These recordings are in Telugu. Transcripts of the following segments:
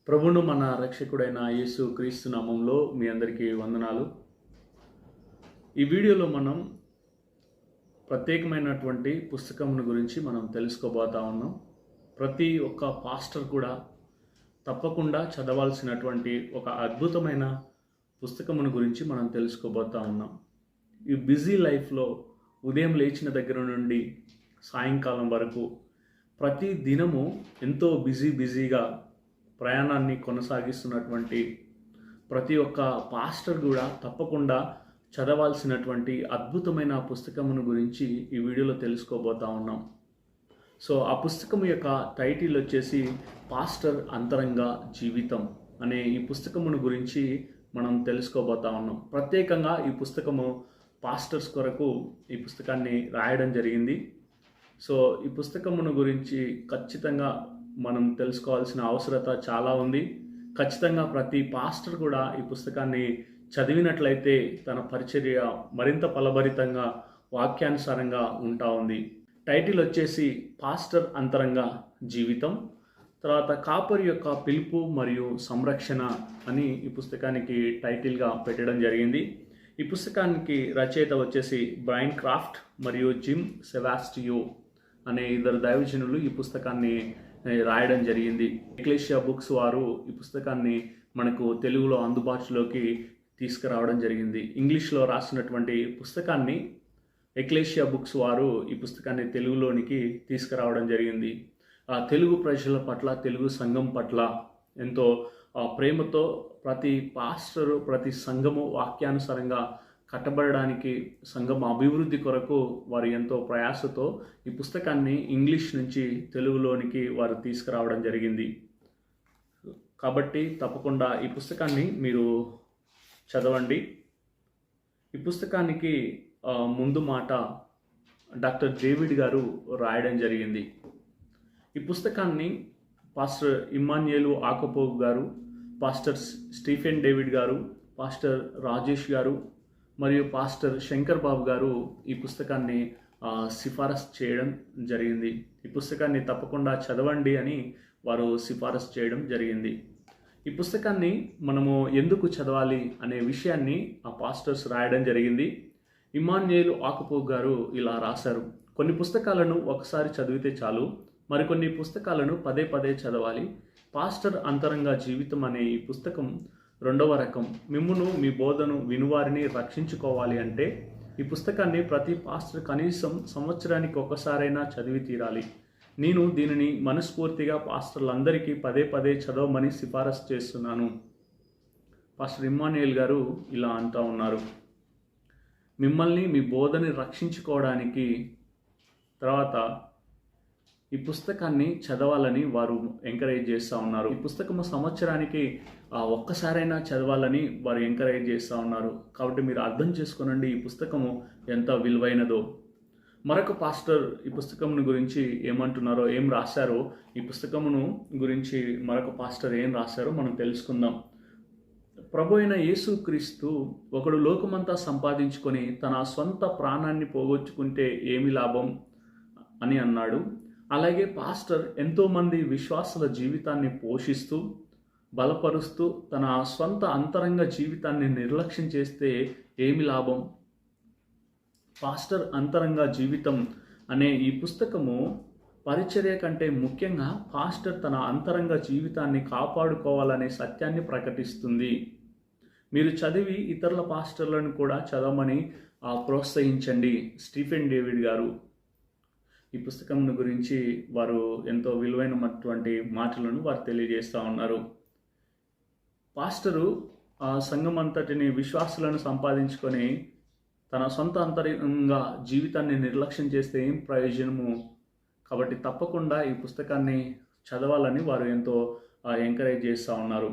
ప్రభువును మన రక్షకుడైన యేసు క్రీస్తు నామంలో మీ అందరికీ వందనాలు. ఈ వీడియోలో మనం ప్రత్యేకమైనటువంటి పుస్తకమును గురించి మనం తెలుసుకోబోతా ఉన్నాం. ప్రతి ఒక్క పాస్టర్ కూడా తప్పకుండా చదవాల్సినటువంటి ఒక అద్భుతమైన పుస్తకమును గురించి మనం తెలుసుకోబోతా ఉన్నాం. ఈ బిజీ లైఫ్లో ఉదయం లేచిన దగ్గర నుండి సాయంకాలం వరకు ప్రతి దినము ఎంతో బిజీగా ప్రయాణాన్ని కొనసాగిస్తున్నటువంటి ప్రతి ఒక్క పాస్టర్ కూడా తప్పకుండా చదవాల్సినటువంటి అద్భుతమైన పుస్తకమును గురించి ఈ వీడియోలో తెలుసుకోబోతా ఉన్నాం. సో ఆ పుస్తకం యొక్క టైటిల్ వచ్చేసి పాస్టర్ అంతరంగ జీవితం అనే ఈ పుస్తకమును గురించి మనం తెలుసుకోబోతా ఉన్నాం. ప్రత్యేకంగా ఈ పుస్తకము పాస్టర్స్ కొరకు ఈ పుస్తకాన్ని రాయడం జరిగింది. సో ఈ పుస్తకమును గురించి ఖచ్చితంగా మనం తెలుసుకోవాల్సిన అవసరత చాలా ఉంది. ఖచ్చితంగా ప్రతి పాస్టర్ కూడా ఈ పుస్తకాన్ని చదివినట్లయితే తన పరిచర్య మరింత ఫలభరితంగా వాక్యానుసారంగా ఉంటా ఉంది. టైటిల్ వచ్చేసి పాస్టర్ అంతరంగ జీవితం, తర్వాత కాపరి యొక్క పిలుపు మరియు సంరక్షణ అని ఈ పుస్తకానికి టైటిల్గా పెట్టడం జరిగింది. ఈ పుస్తకానికి రచయిత వచ్చేసి బ్రైన్ క్రాఫ్ట్ మరియు జిమ్ సెబాస్టియో అనే ఇద్దరు దైవజనులు ఈ పుస్తకాన్ని రాయడం జరిగింది. ఎక్లేషియా బుక్స్ వారు ఈ పుస్తకాన్ని మనకు తెలుగులో అందుబాటులోకి తీసుకురావడం జరిగింది. ఇంగ్లీష్లో రాసినటువంటి పుస్తకాన్ని ఎక్లేషియా బుక్స్ వారు ఈ పుస్తకాన్ని తెలుగులోనికి తీసుకురావడం జరిగింది. ఆ తెలుగు ప్రజల పట్ల, తెలుగు సంఘం పట్ల ఎంతో ప్రేమతో ప్రతి పాస్టరు, ప్రతి సంఘము వాక్యానుసారంగా కట్టబడడానికి, సంఘం అభివృద్ధి కొరకు వారు ఎంతో ప్రయాసతో ఈ పుస్తకాన్ని ఇంగ్లీష్ నుంచి తెలుగులోనికి వారు తీసుకురావడం జరిగింది. కాబట్టి తప్పకుండా ఈ పుస్తకాన్ని మీరు చదవండి. ఈ పుస్తకానికి ముందు మాట డాక్టర్ డేవిడ్ గారు రాయడం జరిగింది. ఈ పుస్తకాన్ని పాస్టర్ ఇమ్మాన్యుయేలు ఆకపోగు గారు, పాస్టర్ స్టీఫెన్ డేవిడ్ గారు, పాస్టర్ రాజేష్ గారు మరియు పాస్టర్ శంకర్ బాబు గారు ఈ పుస్తకాన్ని సిఫారసు చేయడం జరిగింది. ఈ పుస్తకాన్ని తప్పకుండా చదవండి అని వారు సిఫారసు చేయడం జరిగింది. ఈ పుస్తకాన్ని మనము ఎందుకు చదవాలి అనే విషయాన్ని ఆ పాస్టర్స్ రాయడం జరిగింది. ఇమ్మాన్యుయేలు ఆకపోగు గారు ఇలా రాశారు: కొన్ని పుస్తకాలను ఒకసారి చదివితే చాలు, మరికొన్ని పుస్తకాలను పదే చదవాలి. పాస్టర్ అంతరంగ జీవితం అనే ఈ పుస్తకం రెండవ రకం. మిమ్మును, మీ బోధను వినువారిని రక్షించుకోవాలి అంటే ఈ పుస్తకాన్ని ప్రతి పాస్టర్ కనీసం సంవత్సరానికి ఒకసారైనా చదివి తీరాలి. నేను దీనిని మనస్ఫూర్తిగా పాస్టర్లందరికీ పదే చదవమని సిఫారసు చేస్తున్నాను. పాస్టర్ ఇమ్మాన్యుయేల్ గారు ఇలా అంటూ ఉన్నారు: మిమ్మల్ని, మీ బోధని రక్షించుకోవడానికి తర్వాత ఈ పుస్తకాన్ని చదవాలని వారు ఎంకరేజ్ చేస్తూ ఉన్నారు. ఈ పుస్తకము సంవత్సరానికి ఒక్కసారైనా చదవాలని వారు ఎంకరేజ్ చేస్తూ ఉన్నారు. కాబట్టి మీరు అర్థం చేసుకోనండి ఈ పుస్తకము ఎంత విలువైనదో. మరొక పాస్టర్ ఈ పుస్తకమును గురించి ఏమంటున్నారో, ఏం రాశారో, ఈ పుస్తకమును గురించి మరొక పాస్టర్ ఏం రాశారో మనం తెలుసుకుందాం. ప్రభు అయిన యేసుక్రీస్తు ఒకడు లోకమంతా సంపాదించుకొని తన సొంత ప్రాణాన్ని పోగొట్టుకుంటే ఏమి లాభం అని అన్నాడు. అలాగే పాస్టర్ ఎంతోమంది విశ్వాసుల జీవితాన్ని పోషిస్తూ, బలపరుస్తూ తన స్వంత అంతరంగ జీవితాన్ని నిర్లక్ష్యం చేస్తే ఏమి లాభం? పాస్టర్ అంతరంగ జీవితం అనే ఈ పుస్తకము పరిచర్య కంటే ముఖ్యంగా పాస్టర్ తన అంతరంగ జీవితాన్ని కాపాడుకోవాలనే సత్యాన్ని ప్రకటిస్తుంది. మీరు చదివి ఇతరుల పాస్టర్లను కూడా చదవమని ప్రోత్సహించండి. స్టీఫెన్ డేవిడ్ గారు ఈ పుస్తకం గురించి వారు ఎంతో విలువైనటువంటి మాటలను వారు తెలియజేస్తూ ఉన్నారు. పాస్టరు సంఘం అంతటిని, విశ్వాసులను సంపాదించుకొని తన సొంత అంతరంగ జీవితాన్ని నిర్లక్ష్యం చేస్తే ఏం ప్రయోజనము? కాబట్టి తప్పకుండా ఈ పుస్తకాన్ని చదవాలని వారు ఎంతో ఎంకరేజ్ చేస్తూ ఉన్నారు.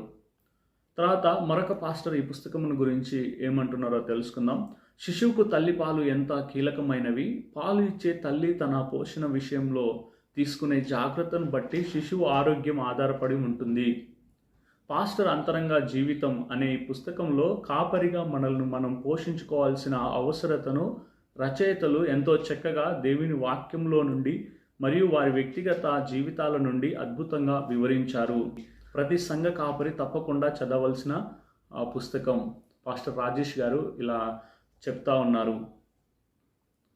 తర్వాత మరొక పాస్టర్ ఈ పుస్తకం గురించి ఏమంటున్నారో తెలుసుకుందాం. శిశువుకు తల్లి పాలు ఎంత కీలకమైనవి. పాలు ఇచ్చే తల్లి తన పోషణ విషయంలో తీసుకునే జాగ్రత్తను బట్టి శిశువు ఆరోగ్యం ఆధారపడి ఉంటుంది. పాస్టర్ అంతరంగ జీవితం అనే ఈ పుస్తకంలో కాపరిగా మనల్ని మనం పోషించుకోవాల్సిన అవసరతను రచయితలు ఎంతో చక్కగా దేవుని వాక్యంలో నుండి మరియు వారి వ్యక్తిగత జీవితాల నుండి అద్భుతంగా వివరించారు. ప్రతి సంఘ కాపరి తప్పకుండా చదవలసిన పుస్తకం. పాస్టర్ రాజేష్ గారు ఇలా చెప్తా ఉన్నారు.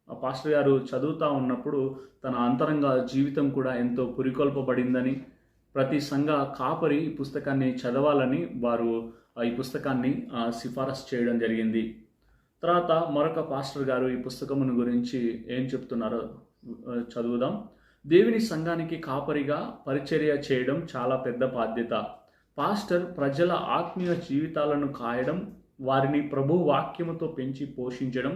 ఆ పాస్టర్ గారు చదువుతూ ఉన్నప్పుడు తన అంతరంగ జీవితం కూడా ఎంతో పురికొల్పబడిందని, ప్రతి సంఘ కాపరి ఈ పుస్తకాన్ని చదవాలని వారు ఈ పుస్తకాన్ని సిఫారసు చేయడం జరిగింది. తర్వాత మరొక పాస్టర్ గారు ఈ పుస్తకమును గురించి ఏం చెప్తున్నారో చదువుదాం. దేవుని సంఘానికి కాపరిగా పరిచర్య చేయడం చాలా పెద్ద బాధ్యత. పాస్టర్ ప్రజల ఆత్మీయ జీవితాలను కాయడం, వారిని ప్రభు వాక్యముతో పెంచి పోషించడం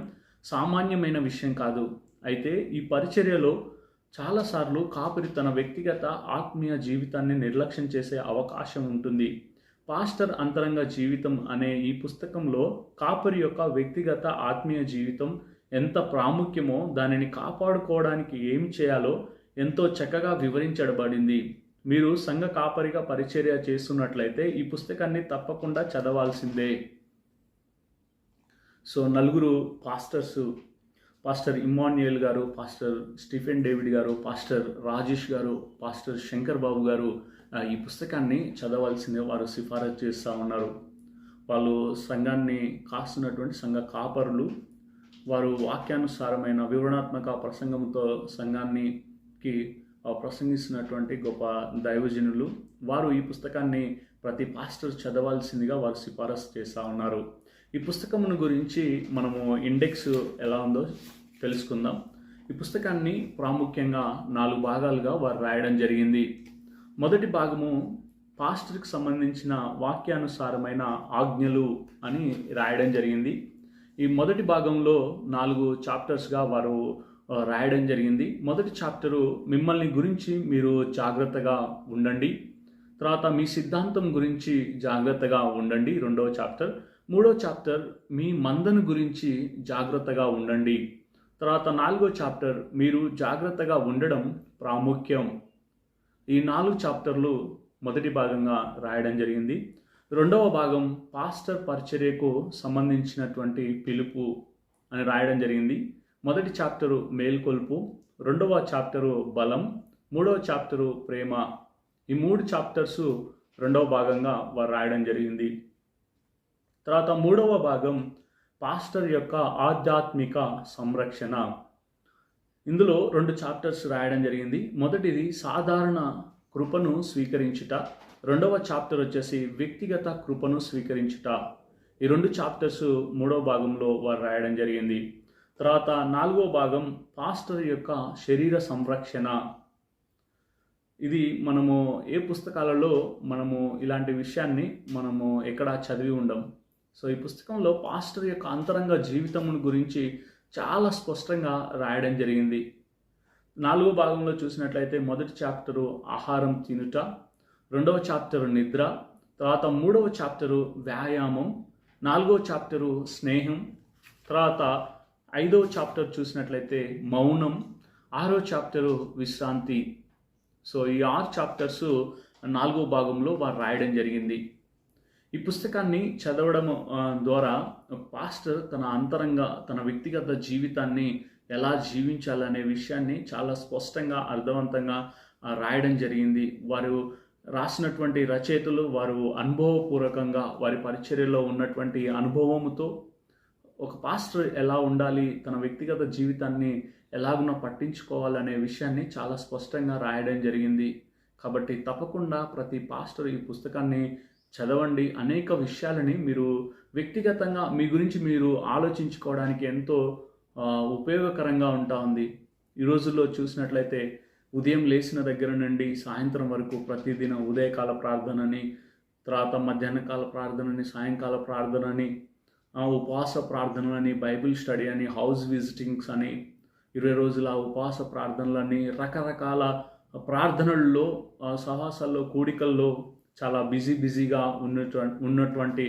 సామాన్యమైన విషయం కాదు. అయితే ఈ పరిచర్యలో చాలాసార్లు కాపరి తన వ్యక్తిగత ఆత్మీయ జీవితాన్ని నిర్లక్ష్యం చేసే అవకాశం ఉంటుంది. పాస్టర్ అంతరంగ జీవితం అనే ఈ పుస్తకంలో కాపరి యొక్క వ్యక్తిగత ఆత్మీయ జీవితం ఎంత ప్రాముఖ్యమో, దానిని కాపాడుకోవడానికి ఏం చేయాలో ఎంతో చక్కగా వివరించబడింది. మీరు సంఘ కాపరిగా పరిచర్య చేస్తున్నట్లయితే ఈ పుస్తకాన్ని తప్పకుండా చదవాల్సిందే. సో నలుగురు పాస్టర్స్, పాస్టర్ ఇమ్మాన్యుయల్ గారు, పాస్టర్ స్టీఫెన్ డేవిడ్ గారు, పాస్టర్ రాజేష్ గారు, పాస్టర్ శంకర్ బాబు గారు ఈ పుస్తకాన్ని చదవాల్సిందే వారు సిఫారసు చేస్తూ ఉన్నారు. వాళ్ళు సంఘాన్ని కాస్తున్నటువంటి సంఘ కాపరులు. వారు వాక్యానుసారమైన వివరణాత్మక ప్రసంగంతో సంఘానికి ప్రసంగిస్తున్నటువంటి గొప్ప దైవజనులు. వారు ఈ పుస్తకాన్ని ప్రతి పాస్టర్ చదవాల్సిందిగా వారు సిఫారసు చేస్తూ ఉన్నారు. ఈ పుస్తకమును గురించి మనము ఇండెక్స్ ఎలా ఉందో తెలుసుకుందాం. ఈ పుస్తకాన్ని ప్రాముఖ్యంగా 4 భాగాలుగా వారు రాయడం జరిగింది. మొదటి భాగము పాస్టర్కి సంబంధించిన వాక్యానుసారమైన ఆజ్ఞలు అని రాయడం జరిగింది. ఈ మొదటి భాగంలో 4 చాప్టర్స్గా వారు రాయడం జరిగింది. మొదటి చాప్టరు మిమ్మల్ని గురించి మీరు జాగ్రత్తగా ఉండండి. తర్వాత మీ సిద్ధాంతం గురించి జాగ్రత్తగా ఉండండి, రెండవ చాప్టర్. మూడో చాప్టర్ మీ మందను గురించి జాగ్రత్తగా ఉండండి. తర్వాత 4వ చాప్టర్ మీరు జాగ్రత్తగా ఉండడం ప్రాముఖ్యం. ఈ 4 చాప్టర్లు మొదటి భాగంగా రాయడం జరిగింది. రెండవ భాగం పాస్టర్ పరిచర్యకు సంబంధించినటువంటి పిలుపు అని రాయడం జరిగింది. మొదటి చాప్టరు మేల్కొల్పు, రెండవ చాప్టరు బలం, మూడవ చాప్టరు ప్రేమ. ఈ 3 చాప్టర్స్ రెండవ భాగంగా వారు రాయడం జరిగింది. తర్వాత మూడవ భాగం పాస్టర్ యొక్క ఆధ్యాత్మిక సంరక్షణ. ఇందులో 2 చాప్టర్స్ రాయడం జరిగింది. మొదటిది సాధారణ కృపను స్వీకరించుట, రెండవ చాప్టర్ వచ్చేసి వ్యక్తిగత కృపను స్వీకరించుట. ఈ 2 చాప్టర్స్ మూడవ భాగంలో వారు రాయడం జరిగింది. తర్వాత 4వ భాగం పాస్టర్ యొక్క శరీర సంరక్షణ. ఇది మనము ఏ పుస్తకాలలో మనము ఇలాంటి విషయాన్ని మనము ఎక్కడా చదివి ఉండం. సో ఈ పుస్తకంలో పాస్టర్ యొక్క అంతరంగ జీవితం గురించి చాలా స్పష్టంగా రాయడం జరిగింది. 4వ భాగంలో చూసినట్లయితే మొదటి చాప్టరు ఆహారం తినుట, రెండవ చాప్టరు నిద్ర, తర్వాత 3వ చాప్టరు వ్యాయామం, 4వ చాప్టరు స్నేహం, తర్వాత 5వ చాప్టర్ చూసినట్లయితే మౌనం, 6వ చాప్టరు విశ్రాంతి. సో ఈ 6 చాప్టర్స్ 4వ భాగంలో వారు రాయడం జరిగింది. ఈ పుస్తకాన్ని చదవడం ద్వారా పాస్టర్ తన అంతరంగ, తన వ్యక్తిగత జీవితాన్ని ఎలా జీవించాలనే విషయాన్ని చాలా స్పష్టంగా, అర్థవంతంగా రాయడం జరిగింది. వారు రాసినటువంటి రచయితలు వారు అనుభవపూర్వకంగా వారి పరిచర్యలో ఉన్నటువంటి అనుభవముతో ఒక పాస్టర్ ఎలా ఉండాలి, తన వ్యక్తిగత జీవితాన్ని ఎలాగున పట్టించుకోవాలనే విషయాన్ని చాలా స్పష్టంగా రాయడం జరిగింది. కాబట్టి తప్పకుండా ప్రతి పాస్టర్ ఈ పుస్తకాన్ని చదవండి. అనేక విషయాలని మీరు వ్యక్తిగతంగా మీ గురించి మీరు ఆలోచించుకోవడానికి ఎంతో ఉపయోగకరంగా ఉంది. ఈ రోజుల్లో చూసినట్లయితే ఉదయం లేచిన దగ్గర నుండి సాయంత్రం వరకు ప్రతిదినం ఉదయకాల ప్రార్థనని, తర్వాత మధ్యాహ్నకాల ప్రార్థనని, సాయంకాల ప్రార్థనని, ఉపవాస ప్రార్థనలని, బైబిల్ స్టడీ అని, హౌస్ విజిటింగ్స్ అని, 20 రోజుల ఉపవాస ప్రార్థనలని, రకరకాల ప్రార్థనల్లో, సహవాసాల్లో, కూడికల్లో చాలా బిజీగా ఉన్నటువంటి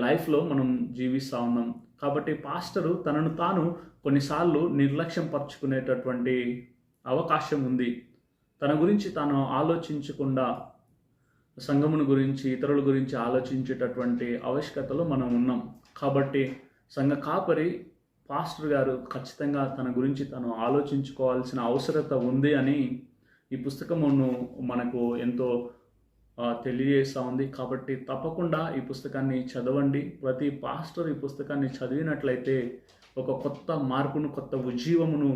లైఫ్లో మనం జీవిస్తూ ఉన్నాం. కాబట్టి పాస్టరు తనను తాను కొన్నిసార్లు నిర్లక్ష్యం పరుచుకునేటటువంటి అవకాశం ఉంది. తన గురించి తాను ఆలోచించకుండా సంఘమును గురించి, ఇతరుల గురించి ఆలోచించేటటువంటి ఆవశ్యకతలో మనం ఉన్నాం. కాబట్టి సంఘ కాపరి పాస్టర్ గారు ఖచ్చితంగా తన గురించి తను ఆలోచించుకోవాల్సిన అవసరత ఉంది అని ఈ పుస్తకమును మనకు ఎంతో తెలియజేస్తూ ఉంది. కాబట్టి తప్పకుండా ఈ పుస్తకాన్ని చదవండి. ప్రతి పాస్టర్ ఈ పుస్తకాన్ని చదివినట్లయితే ఒక కొత్త మార్పును, కొత్త ఉజ్జీవమును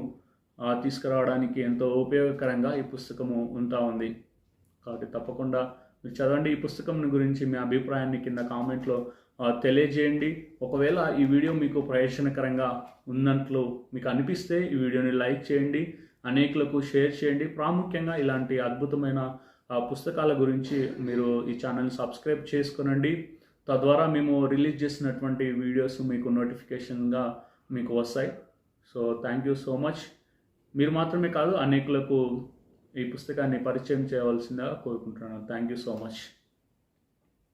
తీసుకురావడానికి ఎంతో ఉపయోగకరంగా ఈ పుస్తకము ఉంటా ఉంది. కాబట్టి తప్పకుండా మీరు చదవండి. ఈ పుస్తకం గురించి మీ అభిప్రాయాన్ని కింద కామెంట్లో తెలియజేయండి. ఒకవేళ ఈ వీడియో మీకు ప్రయోజనకరంగా ఉన్నట్లు మీకు అనిపిస్తే ఈ వీడియోని లైక్ చేయండి, అనేకులకు షేర్ చేయండి. ప్రాముఖ్యంగా ఇలాంటి అద్భుతమైన పుస్తకాల గురించి మీరు ఈ ఛానల్ని సబ్స్క్రైబ్ చేసుకునండి. తద్వారా మేము రిలీజ్ చేసినటువంటి వీడియోస్ మీకు నోటిఫికేషన్గా మీకు వస్తాయి. So thank you so much. మీరు మాత్రమే కాదు, అనేకులకు ఈ పుస్తకాన్ని పరిచయం చేయవలసిందిగా కోరుకుంటున్నాను. Thank you so much.